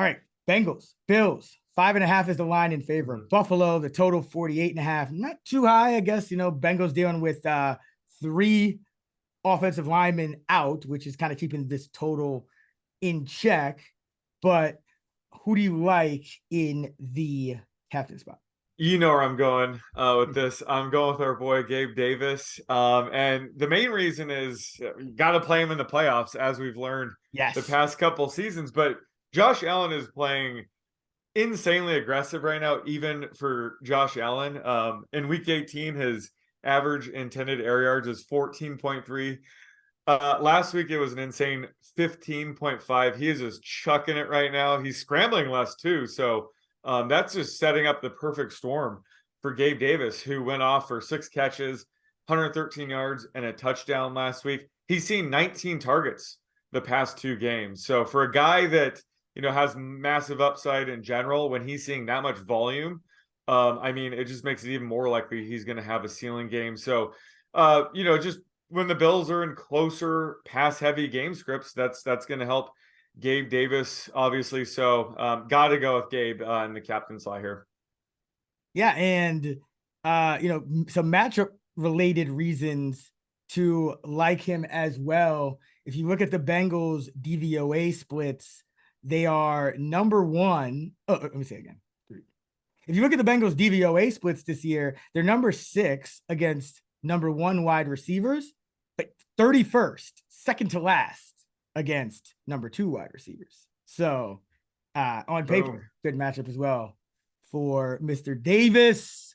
All right. Bengals, Bills, 5.5 is the line in favor of Buffalo. The total 48.5. Not too high, I guess. Bengals dealing with 3 offensive linemen out, which is kind of keeping this total in check. But who do you like in the captain spot? You know where I'm going with this. I'm going with our boy Gabe Davis. And the main reason is you got to play him in the playoffs, as we've learned the Yes. past couple seasons. But Josh Allen is playing insanely aggressive right now, even for Josh Allen. In week 18, his average intended air yards is 14.3. Last week, it was an insane 15.5. He is just chucking it right now. He's scrambling less, too. So that's just setting up the perfect storm for Gabe Davis, who went off for 6 catches, 113 yards, and a touchdown last week. He's seen 19 targets the past 2 games. So for a guy that, has massive upside in general, when he's seeing that much volume, it just makes it even more likely he's going to have a ceiling game. So, just when the Bills are in closer pass-heavy game scripts, that's going to help Gabe Davis, obviously. So, got to go with Gabe in the captain slot here. Yeah, and some matchup-related reasons to like him as well. If you look at the Bengals DVOA splits, they are number 1. Oh, let me say it again. If you look at the Bengals DVOA splits this year, they're number 6 against number 1 wide receivers, but 31st, second to last against number 2 wide receivers. So on paper, good matchup as well for Mr. Davis.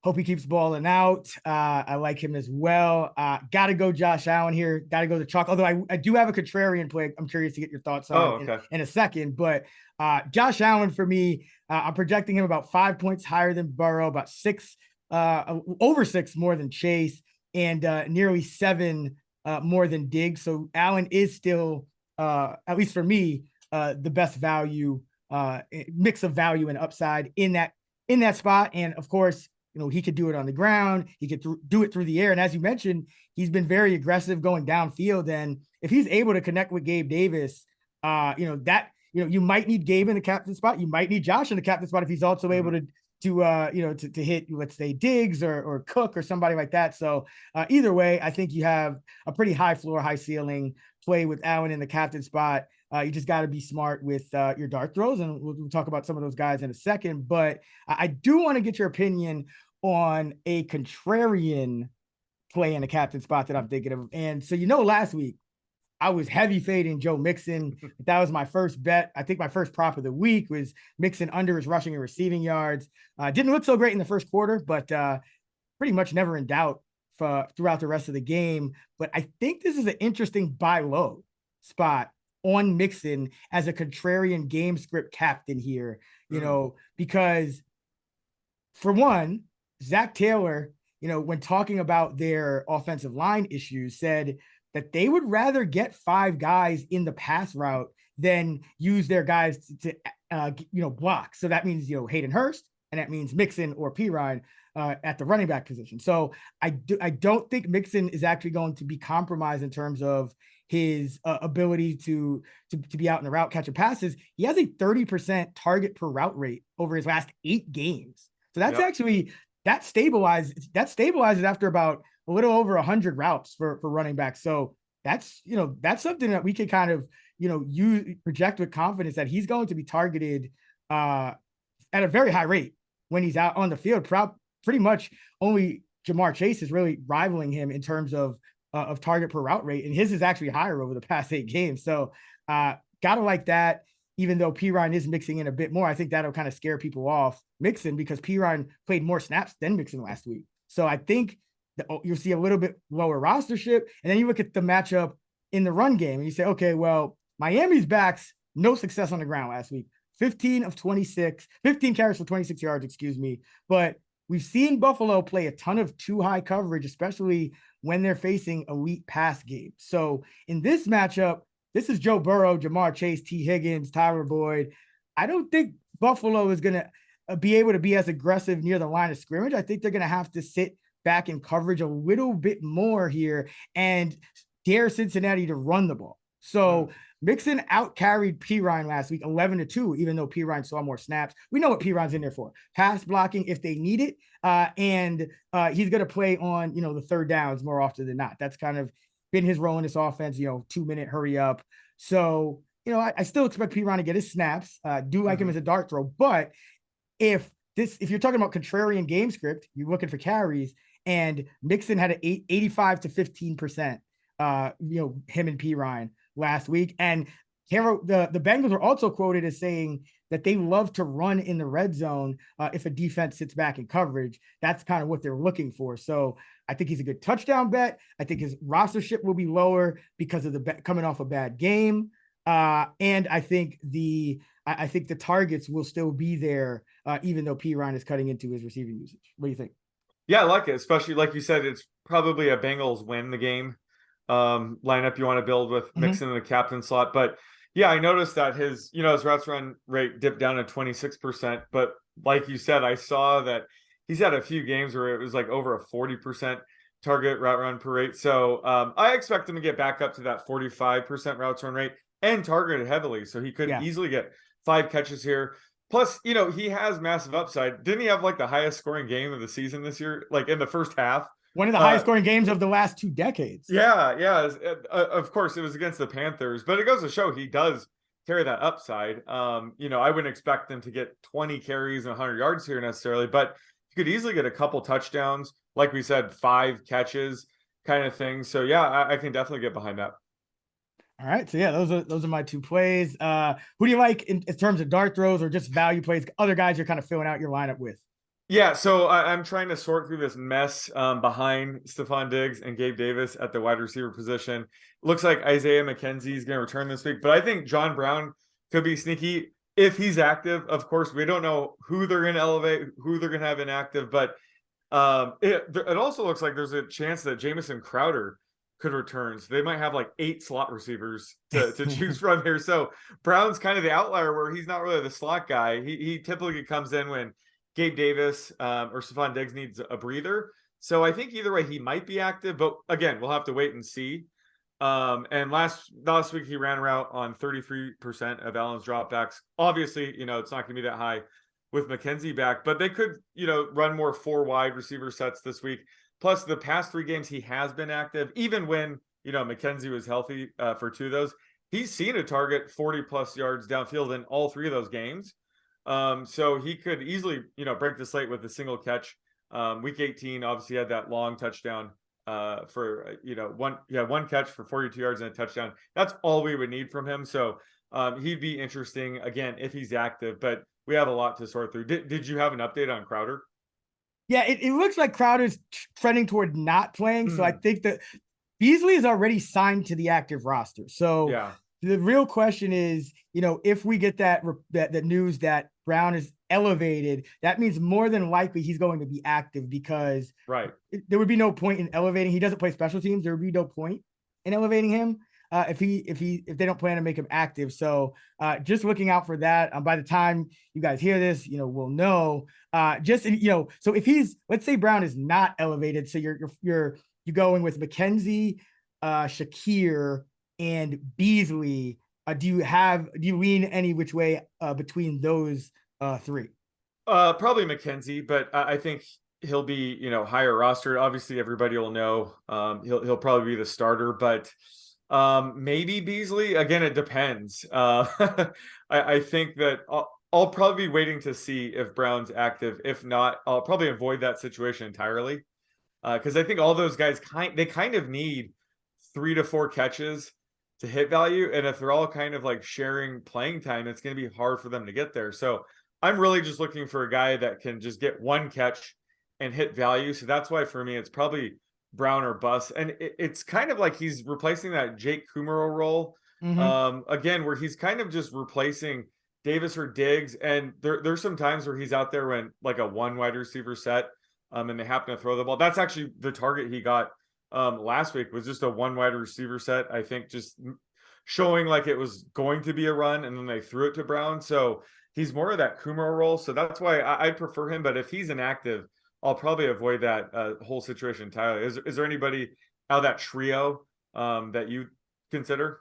Hope he keeps balling out. I like him as well. Got to go Josh Allen here. Got to go the chalk. Although I do have a contrarian play. I'm curious to get your thoughts on in a second. But Josh Allen, for me, I'm projecting him about 5 points higher than Burrow, about 6, over 6 more than Chase, and nearly 7 more than Diggs. So Allen is still, at least for me, the best value, mix of value and upside in that spot. And of course, he could do it on the ground. He could do it through the air. And as you mentioned, he's been very aggressive going downfield. And if he's able to connect with Gabe Davis, you might need Gabe in the captain spot. You might need Josh in the captain spot if he's also able to hit, let's say, Diggs or Cook or somebody like that. So either way, I think you have a pretty high floor, high ceiling play with Allen in the captain spot. You just got to be smart with your dart throws, and we'll talk about some of those guys in a second. But I do want to get your opinion on a contrarian play in the captain spot that I'm thinking of. And so, last week I was heavy fading Joe Mixon. That was my first bet. I think my first prop of the week was Mixon under his rushing and receiving yards. Didn't look so great in the first quarter, but pretty much never in doubt throughout the rest of the game. But I think this is an interesting buy low spot on Mixon as a contrarian game script captain here, because for one, Zach Taylor, when talking about their offensive line issues, said that they would rather get 5 guys in the pass route than use their guys to block. So that means, Hayden Hurst, and that means Mixon or Pirine at the running back position. So I don't think Mixon is actually going to be compromised in terms of his ability to be out in the route catching passes. He has a 30% target per route rate over his last 8 games. So that's actually that stabilizes after about a little over 100 routes for running backs. So that's something that we can kind of project with confidence that he's going to be targeted at a very high rate when he's out on the field. Pretty much only Jamar Chase is really rivaling him in terms of target per route rate, and his is actually higher over the past 8 games. So gotta like that. Even though Pirine is mixing in a bit more, I think that'll kind of scare people off Mixon because Pirine played more snaps than Mixon last week. So I think you'll see a little bit lower rostership. And then you look at the matchup in the run game and you say, okay, well, Miami's backs, no success on the ground last week. 15 carries for 26 yards, But we've seen Buffalo play a ton of too high coverage, especially when they're facing elite pass games. So in this matchup, this is Joe Burrow, Jamar Chase, T. Higgins, Tyler Boyd. I don't think Buffalo is going to be able to be as aggressive near the line of scrimmage. I think they're going to have to sit back in coverage a little bit more here and dare Cincinnati to run the ball. So Mixon out carried Pirine last week 11-2, even though Pirine saw more snaps. We know what Pirine's in there for: pass blocking if they need it. And he's going to play on, the third downs more often than not. That's kind of been his role in this offense, 2-minute hurry up. So, I still expect Pirine to get his snaps. Do like him as a dart throw. But if you're talking about contrarian game script, you're looking for carries, and Mixon had an 85 to 15%, him and Pirine last week. And the Bengals are also quoted as saying that they love to run in the red zone if a defense sits back in coverage. That's kind of what they're looking for. So I think he's a good touchdown bet. I think his rostership will be lower because of coming off a bad game. And I think the targets will still be there, even though Pirine is cutting into his receiving usage. What do you think? Yeah, I like it, especially like you said, it's probably a Bengals win the game lineup you want to build with Mixon in the captain slot. But yeah, I noticed that his routes run rate dipped down to 26%. But like you said, I saw that he's had a few games where it was like over a 40% target route run per rate. So I expect him to get back up to that 45% routes run rate and targeted heavily. So he could easily get 5 catches here. Plus, he has massive upside. Didn't he have like the highest scoring game of the season this year, like in the first half? One of the highest scoring games of the last 2 decades. Yeah. Of course, it was against the Panthers, but it goes to show he does carry that upside. I wouldn't expect them to get 20 carries and 100 yards here necessarily, but you could easily get a couple touchdowns, like we said, 5 catches kind of thing. So yeah, I can definitely get behind that. All right. So yeah, those are my 2 plays. Who do you like in terms of dart throws or just value plays? Other guys you're kind of filling out your lineup with? Yeah, so I'm trying to sort through this mess behind Stephon Diggs and Gabe Davis at the wide receiver position. Looks like Isaiah McKenzie is going to return this week, but I think John Brown could be sneaky if he's active. Of course, we don't know who they're going to elevate, who they're going to have inactive, but it also looks like there's a chance that Jamison Crowder could return. So they might have like 8 slot receivers to choose from here. So Brown's kind of the outlier where he's not really the slot guy. He typically comes in when Gabe Davis or Stephon Diggs needs a breather. So I think either way he might be active, but again, we'll have to wait and see. And last week he ran a route on 33% of Allen's dropbacks. Obviously, it's not going to be that high with McKenzie back, but they could, run more 4 wide receiver sets this week. Plus, the past 3 games he has been active, even when McKenzie was healthy for 2 of those. He's seen a target 40+ yards downfield in all 3 of those games. So he could easily, break the slate with a single catch. Week 18 obviously had that long touchdown for one catch for 42 yards and a touchdown. That's all we would need from him. So he'd be interesting again if he's active. But we have a lot to sort through. Did you have an update on Crowder? Yeah, it looks like Crowder's trending toward not playing. So I think that Beasley is already signed to the active roster. So yeah. The real question is, if we get that news that Brown is elevated, that means more than likely he's going to be active because there would be no point in elevating. He doesn't play special teams. There would be no point in elevating him if they don't plan to make him active. So just looking out for that. By the time you guys hear this, we'll know. So if let's say Brown is not elevated, so you're going with McKenzie, Shakir, and Beasley. Do you lean any which way between those 3? Probably McKenzie, but I think he'll be higher rostered. Obviously, everybody will know he'll probably be the starter, but maybe Beasley. Again, it depends. I think that I'll probably be waiting to see if Brown's active. If not, I'll probably avoid that situation entirely because I think all those guys kind of need 3 to 4 catches to hit value. And if they're all kind of like sharing playing time, it's going to be hard for them to get there. So I'm really just looking for a guy that can just get 1 catch and hit value. So that's why for me, it's probably Brown or bust. And it's kind of like he's replacing that Jake Kumerow role. Again, where he's kind of just replacing Davis or Diggs. And there's some times where he's out there when like a 1 wide receiver set and they happen to throw the ball. That's actually the target he got last week was just a 1 wide receiver set. I think just showing like it was going to be a run and then they threw it to Brown. So he's more of that Kumerow role. So that's why I prefer him. But if he's inactive, I'll probably avoid that whole situation entirely. Is there anybody out of that trio that you consider?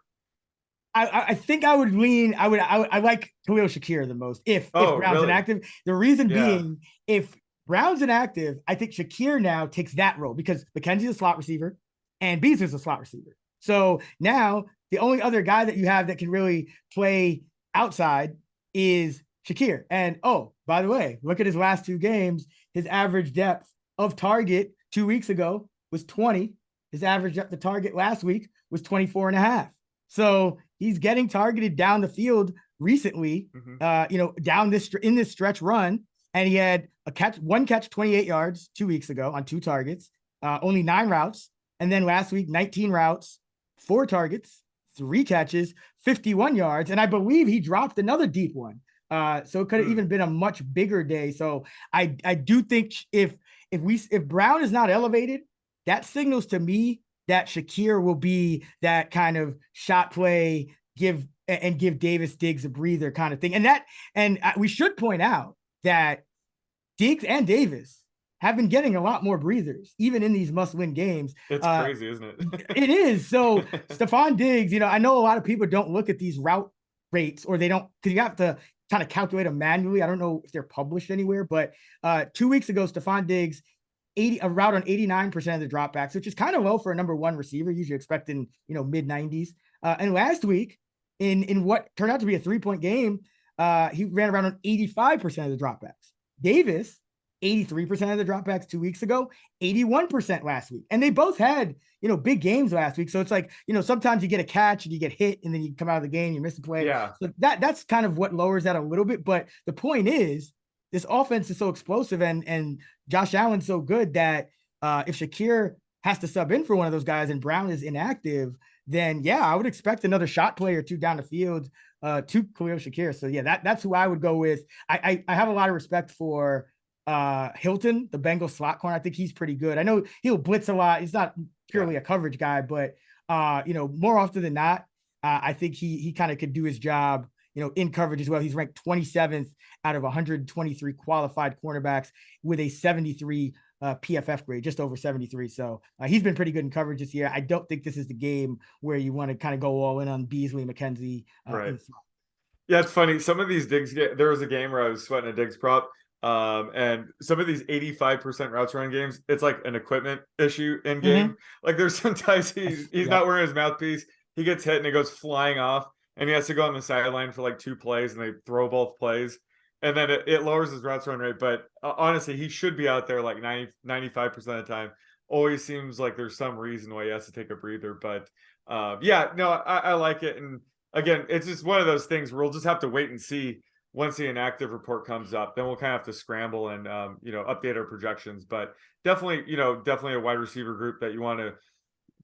I think I would lean. I like Khalil Shakir the most if Oh, Brown's really? inactive. The reason Yeah. being, if Brown's inactive, I think Shakir now takes that role because McKenzie's a slot receiver and Beasley's a slot receiver. So now the only other guy that you have that can really play outside is Shakir. And oh, by the way, look at his last two games. His average depth of target 2 weeks ago was 20. His average depth of target last week was 24 and a half. So he's getting targeted down the field recently, down in this stretch run. And he had one catch, 28 yards 2 weeks ago on 2 targets, only 9 routes. And then last week, 19 routes, 4 targets, 3 catches, 51 yards. And I believe he dropped another deep one. So it could have even been a much bigger day. So I do think if Brown is not elevated, that signals to me that Shakir will be that kind of shot play, give Davis Diggs a breather kind of thing. And we should point out that Diggs and Davis have been getting a lot more breathers, even in these must-win games. It's crazy, isn't it? It is. So Stephon Diggs, I know a lot of people don't look at these route rates, or they don't, because you have to kind of calculate them manually. I don't know if they're published anywhere, but 2 weeks ago, Stephon Diggs, a route on 89% of the dropbacks, which is kind of low for a number one receiver, usually expecting, mid 90s. And last week, in what turned out to be a 3-point game, he ran around on 85% of the dropbacks. Davis, 83% of the dropbacks 2 weeks ago, 81% last week. And they both had, big games last week. So it's like, sometimes you get a catch and you get hit and then you come out of the game, you miss the play. Yeah. So that's kind of what lowers that a little bit. But the point is, this offense is so explosive and Josh Allen's so good that if Shakir has to sub in for one of those guys and Brown is inactive, then yeah, I would expect another shot play or two down the field to Khalil Shakir. So yeah, that's who I would go with. I have a lot of respect for Hilton, the Bengals slot corner. I think he's pretty good. I know he'll blitz a lot. He's not purely a coverage guy, but more often than not, I think he kind of could do his job, in coverage as well. He's ranked 27th out of 123 qualified cornerbacks with a 73 PFF grade, just over 73. So he's been pretty good in coverage this year. I don't think this is the game where you want to kind of go all in on Beasley, McKenzie. Right. Yeah, it's funny. Some of these Diggs, there was a game where I was sweating a Diggs prop. And some of these 85% routes run games, it's like an equipment issue in game. Like there's sometimes he's not wearing his mouthpiece. He gets hit and it goes flying off. And he has to go on the sideline for like 2 plays and they throw both plays. And then it lowers his routes run rate. But honestly, he should be out there like 95% of the time. Always seems like there's some reason why he has to take a breather. But I like it. And again, it's just one of those things where we'll just have to wait and see once the inactive report comes up. Then we'll kind of have to scramble and, update our projections. But definitely a wide receiver group that you want to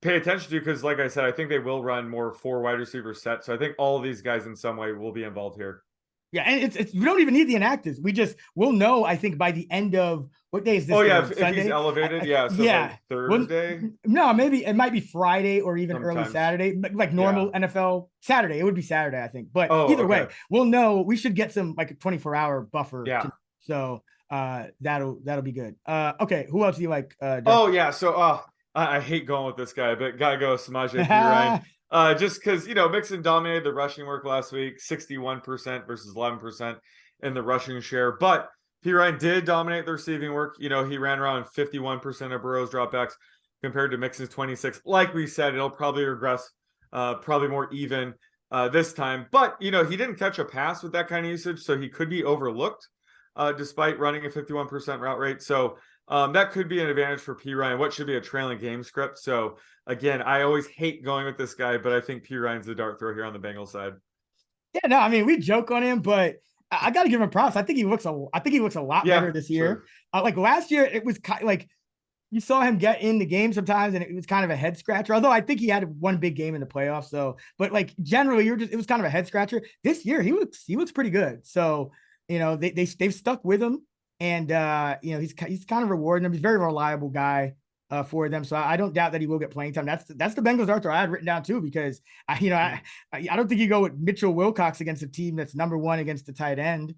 pay attention to, because like I said, I think they will run more 4 wide receiver sets. So I think all of these guys in some way will be involved here. Yeah, and it's we don't even need the inactives. We'll know, I think, by the end of what day is this? Oh yeah, if he's elevated, like Thursday. No, maybe it might be Friday or even early Saturday, like normal NFL Saturday. It would be Saturday, I think. But either way, we'll know. We should get some like a 24-hour buffer. Yeah. So that'll be good. Okay, who else do you like? So I hate going with this guy, but gotta go with Samaje Perine. Just because, Mixon dominated the rushing work last week, 61% versus 11% in the rushing share. But Perine did dominate the receiving work. He ran around 51% of Burrow's dropbacks compared to Mixon's 26. Like we said, it'll probably regress, probably more even this time. But, he didn't catch a pass with that kind of usage, so he could be overlooked despite running a 51% route rate. So that could be an advantage for Perine, what should be a trailing game script. So again, I always hate going with this guy, but I think Perine's the dart throw here on the Bengals side. Yeah, no, I mean, we joke on him, but I got to give him props. I think he looks a lot better this year. Sure. Like last year, it was like you saw him get in the game sometimes, and it was kind of a head scratcher. Although I think he had one big game in the playoffs. So, but like generally, it was kind of a head scratcher. This year, he looks pretty good. So they've stuck with him. And, he's kind of rewarding them. He's a very reliable guy for them. So I don't doubt that he will get playing time. That's the Bengals dart throw I had written down too, because, I don't think you go with Mitchell Wilcox against a team that's number 1 against the tight end.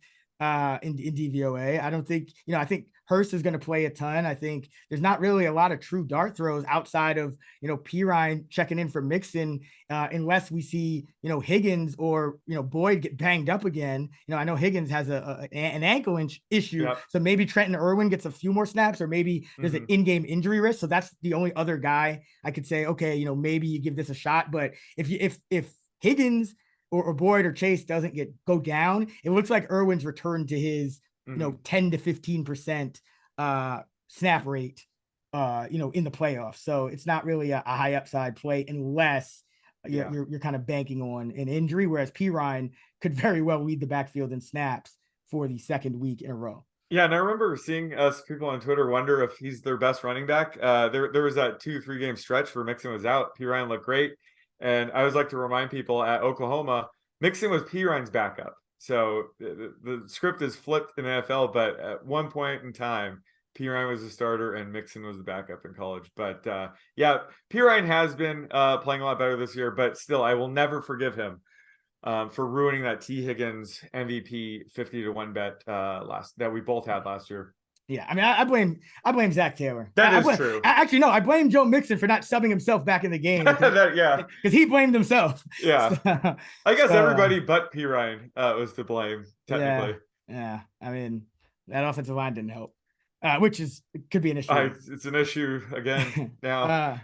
in DVOA. I don't think, I think Hurst is going to play a ton. I think there's not really a lot of true dart throws outside of, Pirine checking in for Mixon, unless we see, Higgins or, Boyd get banged up again. I know Higgins has an ankle issue. Yep. So maybe Trenton Irwin gets a few more snaps, or maybe there's an in-game injury risk. So that's the only other guy I could say, okay, maybe you give this a shot. But if Higgins or Boyd or Chase doesn't go down, it looks like Irwin's returned to his, 10 to 15% snap rate, in the playoffs. So it's not really a high upside play unless you're kind of banking on an injury, whereas Pirine could very well lead the backfield in snaps for the second week in a row. Yeah, and I remember seeing people on Twitter wonder if he's their best running back. There was that 2-3 game stretch where Mixon was out. Pirine looked great. And I always like to remind people at Oklahoma, Mixon was Pirine's backup. So the script is flipped in the NFL, but at one point in time, Pirine was the starter and Mixon was the backup in college. But yeah, Pirine has been playing a lot better this year, but still, I will never forgive him for ruining that T. Higgins MVP 50-1 bet that we both had last year. Yeah, I mean, I blame Zach Taylor. That is true. Actually, no, I blame Joe Mixon for not subbing himself back in the game. Yeah, because he blamed himself. Yeah, so, I guess everybody but Pirine was to blame technically. Yeah, I mean, that offensive line didn't help, which could be an issue. It's an issue again now.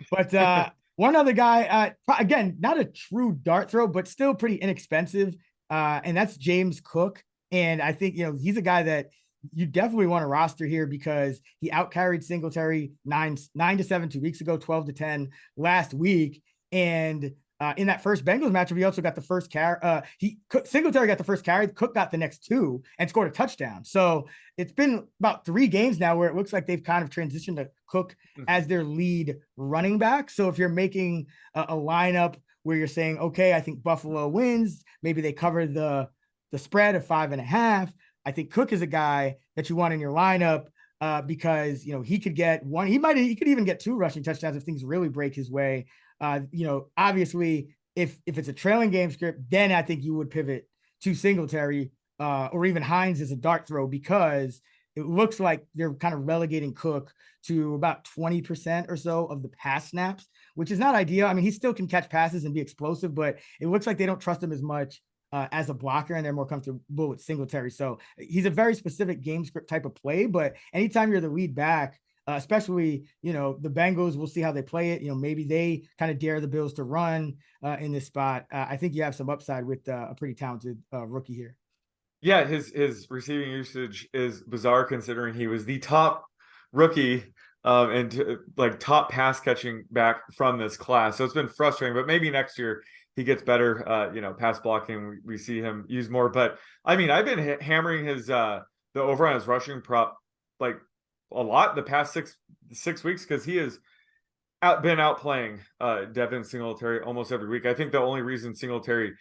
But one other guy, again, not a true dart throw, but still pretty inexpensive, and that's James Cook. And I think he's a guy that you definitely want to roster here because he outcarried Singletary 9 to 7 2 weeks ago, 12 to 10 last week. And in that first Bengals matchup, he also got the first carry. Singletary got the first carry. Cook got the next 2 and scored a touchdown. So it's been about 3 games now where it looks like they've kind of transitioned to Cook as their lead running back. So if you're making a lineup where you're saying, okay, I think Buffalo wins, maybe they cover the spread of 5.5. I think Cook is a guy that you want in your lineup because, he could get one. He could even get 2 rushing touchdowns if things really break his way. Obviously, if it's a trailing game script, then I think you would pivot to Singletary or even Hines as a dart throw because it looks like they're kind of relegating Cook to about 20% or so of the pass snaps, which is not ideal. I mean, he still can catch passes and be explosive, but it looks like they don't trust him as much as a blocker, and they're more comfortable with Singletary. So he's a very specific game script type of play, but anytime you're the lead back, especially, the Bengals, we'll see how they play it. Maybe they kind of dare the Bills to run in this spot. I think you have some upside with a pretty talented rookie here. Yeah, his receiving usage is bizarre considering he was the top rookie and top pass catching back from this class. So it's been frustrating, but maybe next year he gets better, pass blocking. We see him use more, but I mean, I've been hammering his the over on his rushing prop like a lot the past six weeks because he has been outplaying Devin Singletary almost every week. I think the only reason Singletary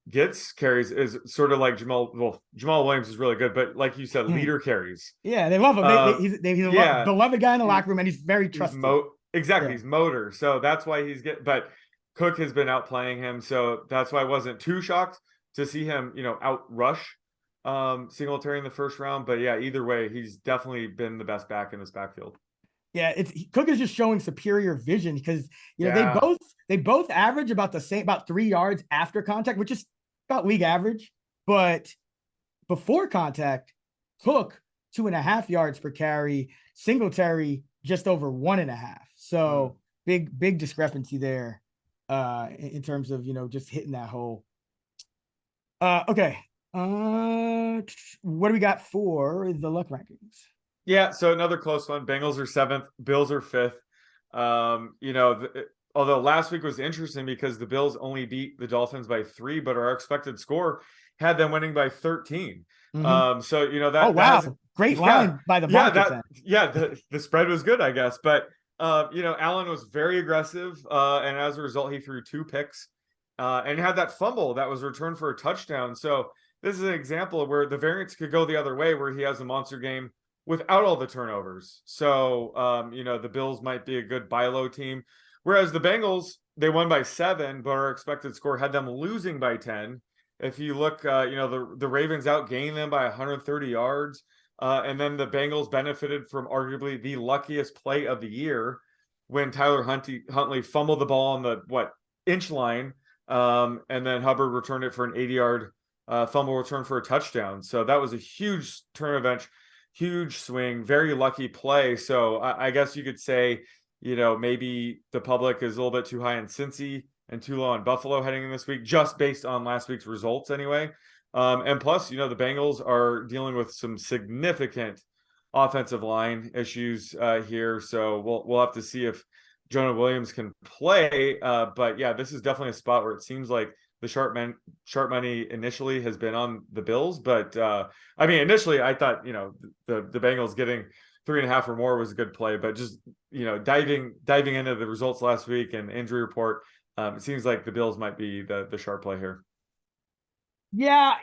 gets carries is sort of like Jamal Williams is really good, but like you said, leader carries. Yeah, they love him. He's a beloved guy in the locker room, and he's very trusted. He's motor, so that's why but Cook has been outplaying him, so that's why I wasn't too shocked to see him, outrush Singletary in the first round. But yeah, either way, he's definitely been the best back in this backfield. Yeah, Cook is just showing superior vision because they both average about the same, about 3 yards after contact, which is about league average. But before contact, Cook 2.5 yards per carry, Singletary just over 1.5. So big discrepancy there in terms of just hitting that hole. Okay. What do we got for the luck rankings? Yeah, so another close one. Bengals are 7th, Bills are 5th. Although last week was interesting because the Bills only beat the Dolphins by 3, but our expected score had them winning by 13. So that great line by the market. The spread was good, I guess. But Allen was very aggressive, and as a result, he threw 2 picks and had that fumble that was returned for a touchdown. So this is an example of where the variance could go the other way, where he has a monster game without all the turnovers. So, the Bills might be a good buy low team. Whereas the Bengals, they won by 7, but our expected score had them losing by 10. If you look, the Ravens outgained them by 130 yards. And then the Bengals benefited from arguably the luckiest play of the year when Tyler Huntley fumbled the ball on the inch line. And then Hubbard returned it for an 80-yard fumble return for a touchdown. So that was a huge turn of events, huge swing, very lucky play. So I guess you could say, maybe the public is a little bit too high in Cincy and too low on Buffalo heading in this week, just based on last week's results anyway. And plus, the Bengals are dealing with some significant offensive line issues here. So we'll have to see if Jonah Williams can play. But yeah, this is definitely a spot where it seems like the sharp money initially has been on the Bills. But initially I thought, the Bengals getting 3.5 or more was a good play, but just, diving into the results last week and injury report, it seems like the Bills might be the sharp play here. Yeah,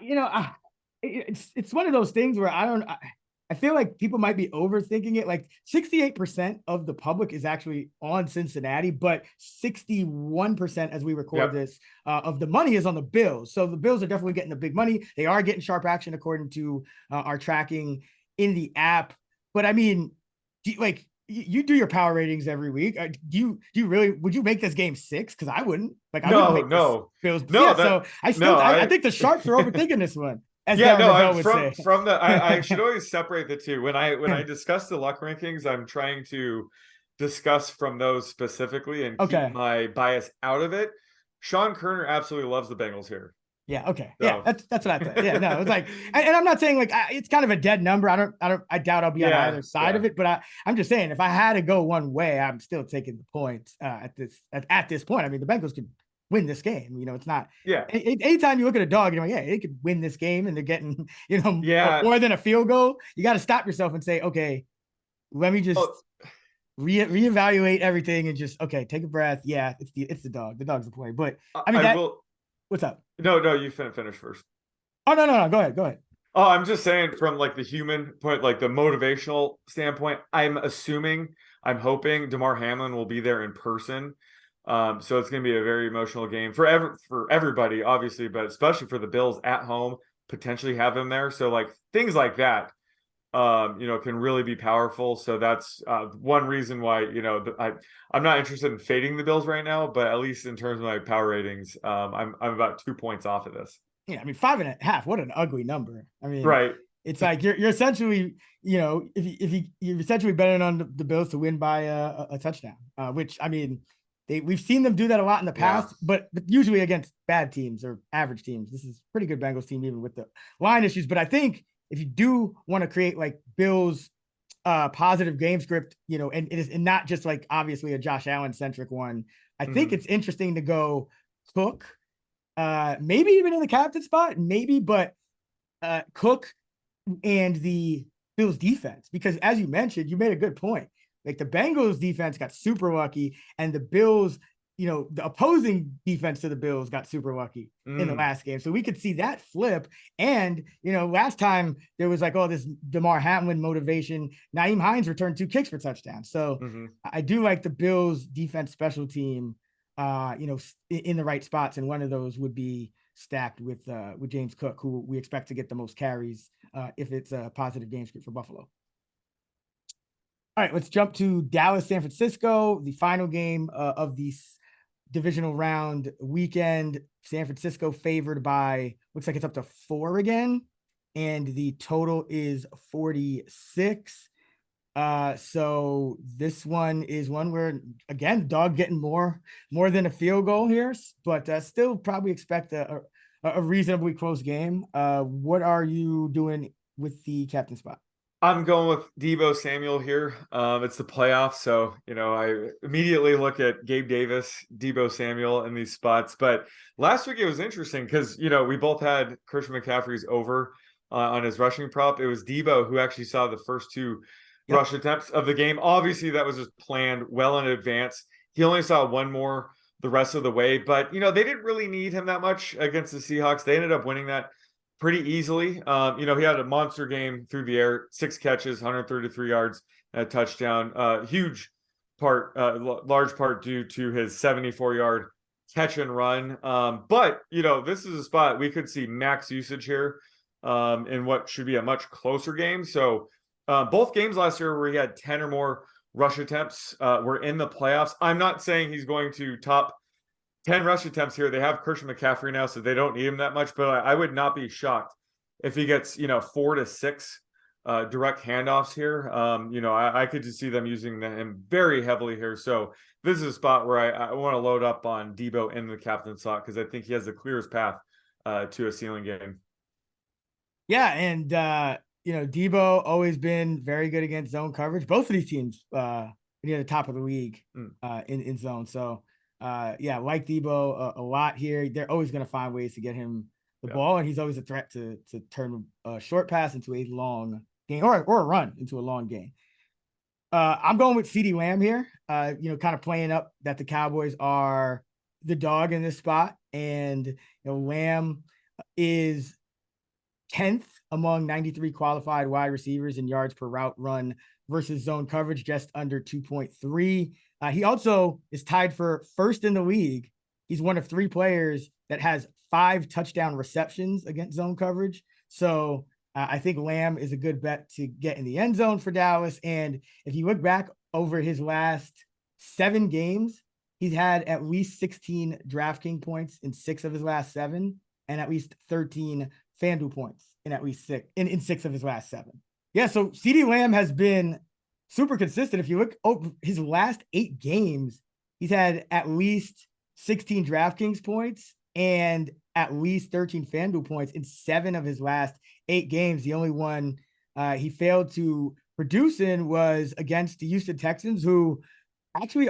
it's one of those things where I feel like people might be overthinking it. Like 68% of the public is actually on Cincinnati, but 61% as we record this of the money is on the Bills. So the Bills are definitely getting the big money. They are getting sharp action according to our tracking in the app. But I mean, you do your power ratings every week. Do you really, would you make this game 6? Because I wouldn't. Like, I wouldn't make Bills. So I think the sharps are overthinking this one. As I should always separate the two. When I discuss the luck rankings, I'm trying to discuss from those specifically and keep my bias out of it. Sean Koerner absolutely loves the Bengals here. Yeah. Okay. So. Yeah. That's what I thought. Yeah. No, it's like, and I'm not saying like it's kind of a dead number. I doubt I'll be on either side of it, but I'm just saying if I had to go one way, I'm still taking the points at this point. I mean, the Bengals could win this game. It's not. Yeah. Anytime you look at a dog, you're like, yeah, they could win this game, and they're getting more than a field goal. You got to stop yourself and say, okay, let me just reevaluate everything and just take a breath. Yeah, it's the dog. The dog's the play. But I mean, what's up? No, you finish first. Oh, no. Go ahead. Oh, I'm just saying from like the human point, like the motivational standpoint, I'm hoping Damar Hamlin will be there in person. So it's going to be a very emotional game for everybody, obviously, but especially for the Bills at home, potentially have him there. So like things like that, can really be powerful. So that's one reason why, I'm not interested in fading the Bills right now, but at least in terms of my power ratings, I'm about 2 points off of this. Yeah. I mean, 5.5, what an ugly number. I mean, right. It's like you're essentially, if you're essentially betting on the Bills to win by a touchdown, which I mean, we've seen them do that a lot in the past, but usually against bad teams or average teams. This is a pretty good Bengals team, even with the line issues. But I think if you do want to create like Bills positive game script, and it is not just like obviously a Josh Allen centric one, I think it's interesting to go Cook, maybe even in the captain spot, but Cook and the Bills defense, because as you mentioned, you made a good point. Like the Bengals defense got super lucky, and the Bills, the opposing defense to the Bills got super lucky in the last game. So we could see that flip. And, last time there was like, this Damar Hamlin motivation. Nyheim Hines returned 2 kicks for touchdowns. So I do like the Bills defense special team, in the right spots. And one of those would be stacked with James Cook, who we expect to get the most carries if it's a positive game script for Buffalo. All right, let's jump to Dallas, San Francisco, the final game of the divisional round weekend. San Francisco favored by, looks like it's up to 4 again, and the total is 46. So this one is one where, again, dog getting more than a field goal here, but still probably expect a reasonably close game. What are you doing with the captain spot? I'm going with Deebo Samuel here. It's the playoffs, so I immediately look at Gabe Davis, Deebo Samuel in these spots. But last week it was interesting because we both had Christian McCaffrey's over on his rushing prop. It was Deebo who actually saw the first 2 rush attempts of the game. Obviously, that was just planned well in advance. He only saw 1 more the rest of the way, but they didn't really need him that much against the Seahawks. They ended up winning that pretty easily. He had a monster game through the air, 6 catches, 133 yards, and a touchdown. Large part due to his 74-yard catch and run. But this is a spot we could see max usage here in what should be a much closer game. So both games last year where he had 10 or more rush attempts were in the playoffs. I'm not saying he's going to top 10 rush attempts here. They have Christian McCaffrey now, so they don't need him that much, but I would not be shocked if he gets 4 to 6 direct handoffs here. I could just see them using him very heavily here. So this is a spot where I want to load up on Debo in the captain slot because I think he has the clearest path to a ceiling game. Yeah, and Debo always been very good against zone coverage. Both of these teams near the top of the league in zone. So like Debo a lot here. They're always going to find ways to get him the ball, and he's always a threat to turn a short pass into a long game or a run into a long game. I'm going with CeeDee Lamb here, kind of playing up that the Cowboys are the dog in this spot. And, Lamb is 10th among 93 qualified wide receivers in yards per route run versus zone coverage, just under 2.3. He also is tied for first in the league. He's one of 3 players that has 5 touchdown receptions against zone coverage. So I think Lamb is a good bet to get in the end zone for Dallas. And if you look back over his last 7 games, he's had at least 16 DraftKings points in 6 of his last 7, and at least 13 FanDuel points in at least 6 in 6 of his last 7. Yeah, so CeeDee Lamb has been super consistent. If you look over his last 8 games, he's had at least 16 DraftKings points and at least 13 FanDuel points in 7 of his last 8 games. The only one he failed to produce in was against the Houston Texans, who actually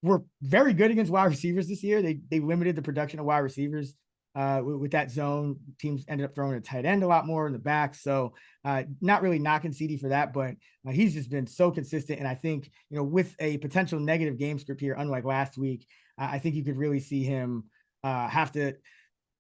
were very good against wide receivers this year. They limited the production of wide receivers with that zone. Teams ended up throwing a tight end a lot more in the back. So not really knocking CD for that, but he's just been so consistent. And I think, with a potential negative game script here, unlike last week, I think you could really see him have to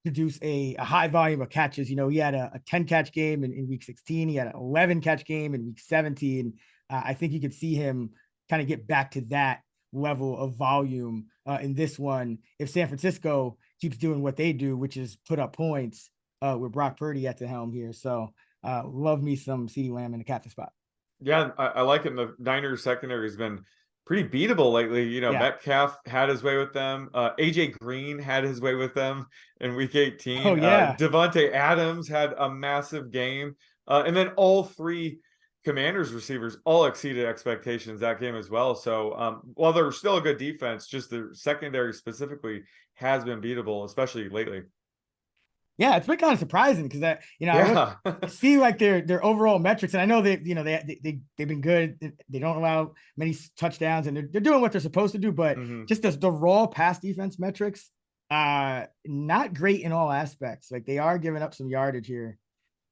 produce a high volume of catches. He had a 10 catch game in week 16. He had an 11 catch game in week 17. I think you could see him kind of get back to that level of volume in this one if San Francisco keeps doing what they do, which is put up points with Brock Purdy at the helm here. So love me some CeeDee Lamb in the captain spot. Yeah, I like him. The Niners secondary has been pretty beatable lately. Metcalf had his way with them. AJ Green had his way with them in week 18. Oh, yeah. Devontae Adams had a massive game. And then all 3 Commanders receivers all exceeded expectations that game as well. So while they're still a good defense, just the secondary specifically has been beatable, especially lately. Yeah, it's been kind of surprising because I see like their overall metrics, and I know they've been good. They don't allow many touchdowns, and they're doing what they're supposed to do. But just the raw pass defense metrics, not great in all aspects. Like they are giving up some yardage here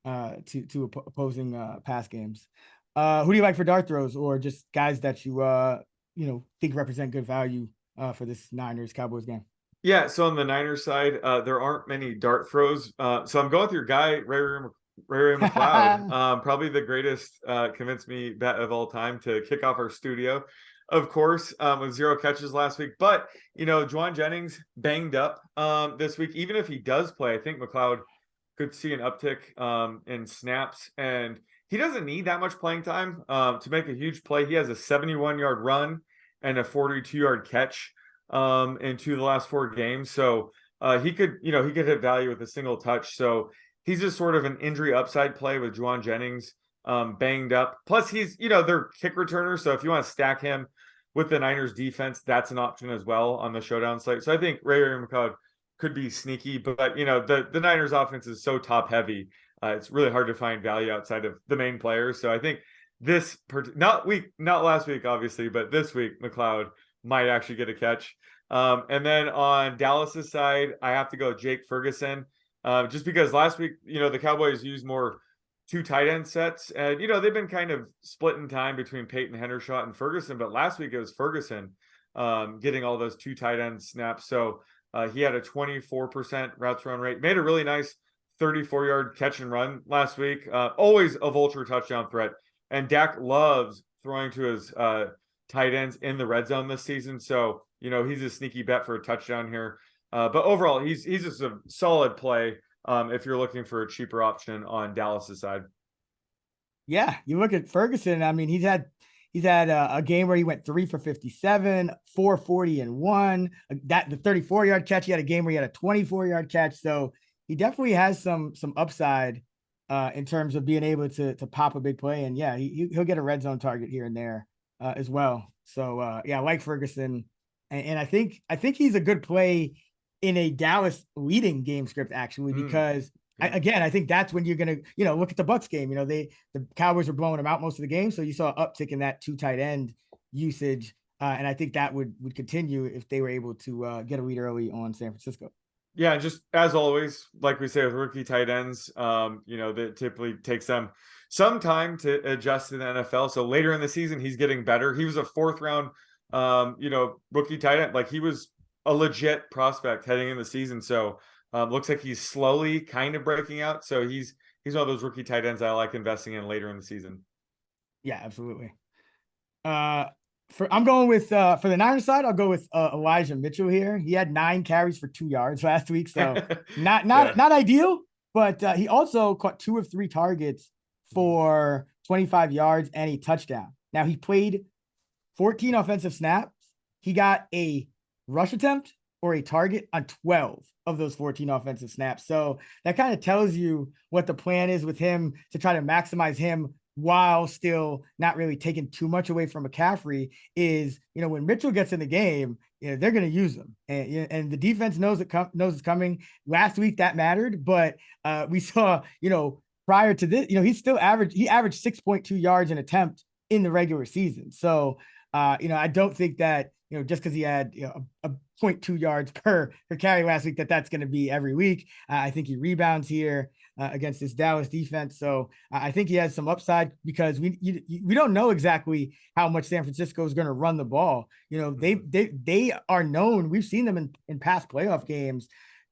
to opposing pass games. Who do you like for dart throws, or just guys that you think represent good value for this Niners Cowboys game? Yeah, so on the Niners side, there aren't many dart throws. So I'm going with your guy, Ray McLeod, probably the greatest convince me bet of all time to kick off our studio, of course, with 0 catches last week. But, Juwan Jennings banged up this week. Even if he does play, I think McLeod could see an uptick in snaps. And he doesn't need that much playing time to make a huge play. He has a 71-yard run and a 42-yard catch in 2 of the last 4 games. So he could hit value with a single touch. So he's just sort of an injury upside play with Juwan Jennings banged up. Plus he's, their kick returner. So if you want to stack him with the Niners defense, that's an option as well on the showdown slate. So I think Ray McLeod could be sneaky, but the Niners offense is so top heavy. It's really hard to find value outside of the main players. So I think not last week, obviously, but this week, McLeod might actually get a catch. And then on Dallas's side, I have to go Jake Ferguson, just because last week, the Cowboys used more 2 tight end sets, and they've been kind of splitting time between Peyton Hendershot and Ferguson, but last week it was Ferguson getting all those 2 tight end snaps. So he had a 24% routes run rate, made a really nice 34-yard catch and run last week. Always a vulture touchdown threat, and Dak loves throwing to his tight ends in the red zone this season. So he's a sneaky bet for a touchdown here. But overall, he's just a solid play if you're looking for a cheaper option on Dallas's side. Yeah, you look at Ferguson. I mean, he's had a game where he went 3 for 57, 440 and 1. That the 34-yard catch. He had a game where he had a 24-yard catch. So he definitely has some upside in terms of being able to pop a big play. And yeah, he'll get a red zone target here and there as well. So yeah, I like Ferguson, and I think he's a good play in a Dallas leading game script actually, because I think that's when you're going to, look at the Bucs game. The Cowboys were blowing them out most of the game. So you saw an uptick in that 2 tight end usage. And I think that would continue if they were able to get a lead early on San Francisco. Yeah, just as always, like we say with rookie tight ends, that typically takes them some time to adjust to the NFL. So later in the season, he's getting better. He was a 4th round, rookie tight end. Like, he was a legit prospect heading in the season. So looks like he's slowly kind of breaking out. So he's one of those rookie tight ends I like investing in later in the season. Yeah, absolutely. I'm going with for the Niners side, I'll go with Elijah Mitchell here. He had 9 carries for 2 yards last week, so not ideal, but he also caught 2 of 3 targets for 25 yards and a touchdown. Now, he played 14 offensive snaps. He got a rush attempt or a target on 12 of those 14 offensive snaps. So that kind of tells you what the plan is with him to try to maximize him while still not really taking too much away from McCaffrey. Is, when Mitchell gets in the game, they're going to use him, and the defense knows it's coming. Last week that mattered, but we saw, prior to this, he averaged 6.2 yards an attempt in the regular season. So, I don't think that, just because he had a 0.2 yards per carry last week, that's going to be every week. I think he rebounds here against this Dallas defense. So I think he has some upside, because we don't know exactly how much San Francisco is going to run the ball. They are known. We've seen them in past playoff games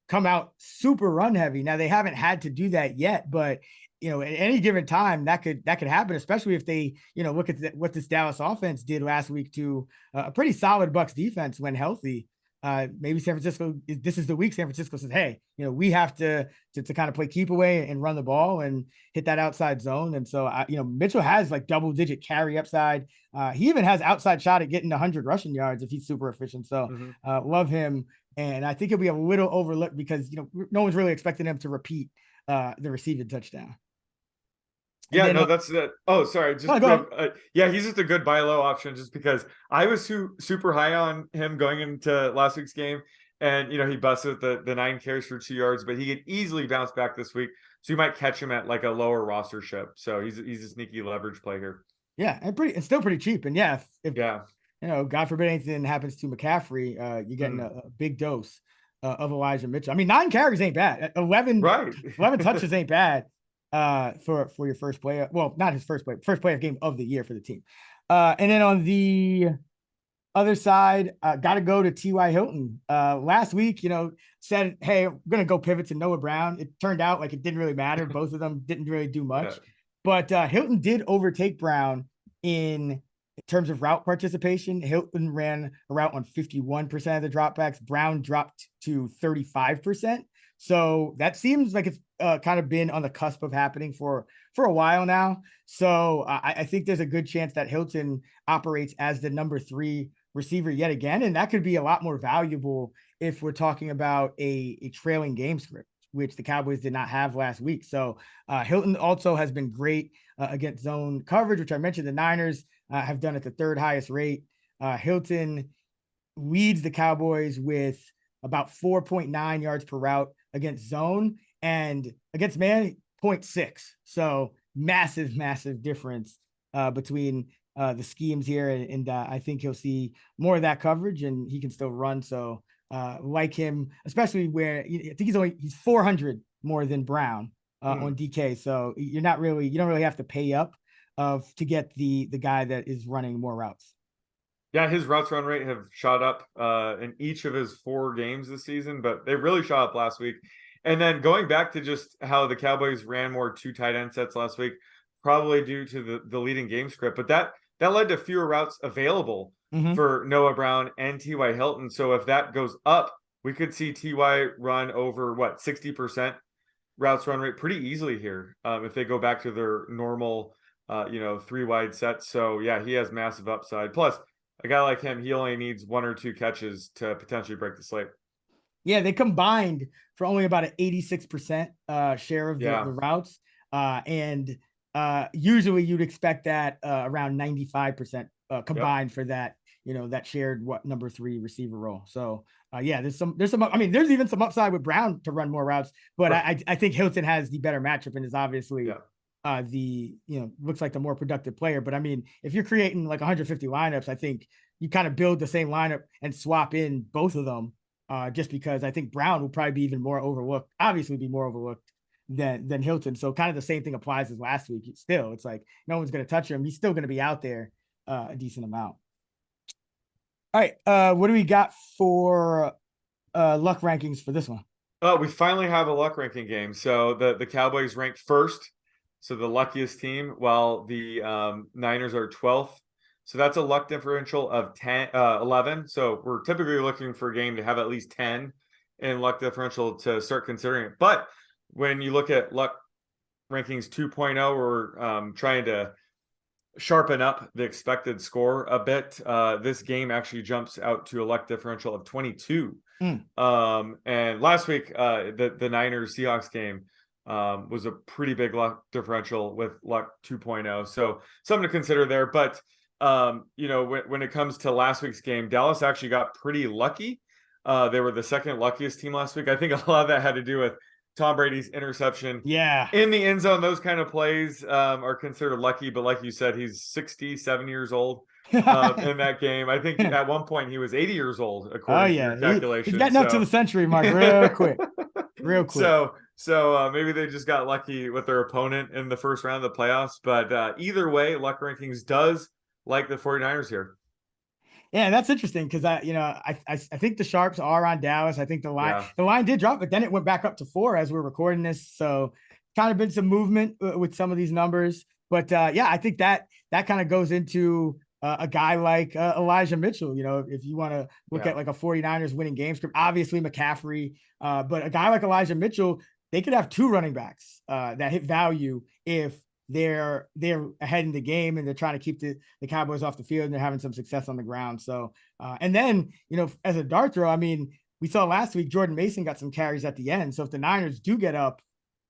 come out super run heavy. Now, they haven't had to do that yet, but at any given time that could happen, especially if they, look at what this Dallas offense did last week to a pretty solid Bucs defense when healthy. Maybe San Francisco, this is the week San Francisco says, hey, we have to kind of play keep away and run the ball and hit that outside zone. And so, Mitchell has like double-digit carry upside. He even has outside shot at getting 100 rushing yards if he's super efficient. So love him. And I think he'll be a little overlooked because, no one's really expecting him to repeat the receiving touchdown. Yeah, no, that's it. Oh, sorry. Just yeah, he's just a good buy low option, just because I was super high on him going into last week's game, and he busted the 9 carries for 2 yards, but he could easily bounce back this week, so you might catch him at like a lower roster ship. So he's a sneaky leverage play here. Yeah, and still pretty cheap. And yeah, if God forbid anything happens to McCaffrey, you're getting a big dose of Elijah Mitchell. I mean, 9 carries ain't bad. 11 touches ain't bad. For your first play. Well, not his first playoff game of the year for the team. And then on the other side, got to go to T.Y. Hilton. Last week, said, hey, I'm going to go pivot to Noah Brown. It turned out like it didn't really matter. Both of them didn't really do much. But Hilton did overtake Brown in terms of route participation. Hilton ran a route on 51% of the dropbacks. Brown dropped to 35%. So that seems like it's kind of been on the cusp of happening for a while now. So I think there's a good chance that Hilton operates as the number 3 receiver yet again. And that could be a lot more valuable if we're talking about a trailing game script, which the Cowboys did not have last week. So Hilton also has been great against zone coverage, which I mentioned the Niners have done at the 3rd highest rate. Hilton leads the Cowboys with about 4.9 yards per route against zone, and against man 0.6. So massive difference between the schemes here. And I think he'll see more of that coverage, and he can still run. So like him, especially where I think he's 400 more than Brown on DK. So you don't really have to pay up to get the guy that is running more routes. Yeah, his routes run rate have shot up in each of his 4 games this season, but they really shot up last week. And then going back to just how the Cowboys ran more 2 tight end sets last week, probably due to the leading game script. But that led to fewer routes available for Noah Brown and T.Y. Hilton. So if that goes up, we could see T.Y. run over 60% routes run rate pretty easily here if they go back to their normal, 3 wide sets. So yeah, he has massive upside. Plus, a guy like him, he only needs 1 or 2 catches to potentially break the slate. Yeah, they combined for only about an 86% share of the routes. And usually you'd expect that around 95% combined for that, that shared number 3 receiver role. So yeah, there's some, I mean, there's even some upside with Brown to run more routes, but right. I think Hilton has the better matchup and is obviously looks like the more productive player. But I mean, if you're creating like 150 lineups, I think you kind of build the same lineup and swap in both of them. Just because I think Brown will probably be even more overlooked, obviously be more overlooked than Hilton. So kind of the same thing applies as last week. It's like no one's going to touch him. He's still going to be out there a decent amount. All right. What do we got for luck rankings for this one? We finally have a luck ranking game. So the Cowboys ranked first, so the luckiest team, while the Niners are 12th. So that's a luck differential of 11. So we're typically looking for a game to have at least 10 in luck differential to start considering it. But when you look at luck rankings 2.0, we're trying to sharpen up the expected score a bit. This game actually jumps out to a luck differential of 22. And last week, the Niners Seahawks game was a pretty big luck differential with luck 2.0. So something to consider there. But when it comes to last week's game, Dallas actually got pretty lucky. They were the second luckiest team last week. I think a lot of that had to do with Tom Brady's interception. Yeah. In the end zone, those kind of plays are considered lucky. But like you said, he's 67 years old in that game. I think at one point he was 80 years old, according to your calculation. He's getting up to the century mark real quick. Real quick. So maybe they just got lucky with their opponent in the first round of the playoffs. But either way, luck rankings does like the 49ers here. Yeah, that's interesting because I think the sharps are on Dallas. I think the line did drop, but then it went back up to 4 as we're recording this. So kind of been some movement with some of these numbers. But I think that kind of goes into a guy like Elijah Mitchell. If you want to look at like a 49ers winning game script, obviously McCaffrey, but a guy like Elijah Mitchell, they could have 2 running backs that hit value if they're ahead in the game and they're trying to keep the Cowboys off the field and they're having some success on the ground. So, and then, as a dart throw, I mean, we saw last week, Jordan Mason got some carries at the end. So if the Niners do get up,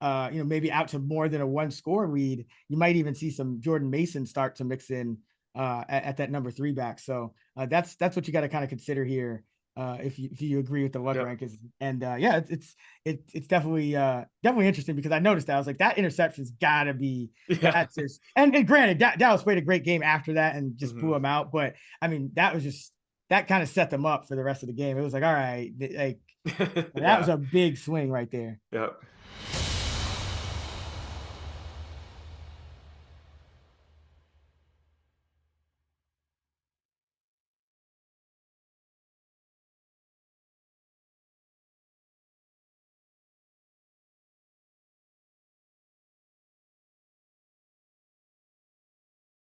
maybe out to more than a 1-score lead, you might even see some Jordan Mason start to mix in at that number 3 back. So that's what you got to kind of consider here. If you agree with the luck rankings, and it's definitely interesting because I noticed that I was like, that interception's gotta be that's just, and granted Dallas played a great game after that and just blew them out, but I mean that kind of set them up for the rest of the game. It was like, all right, like that was a big swing right there. Yep.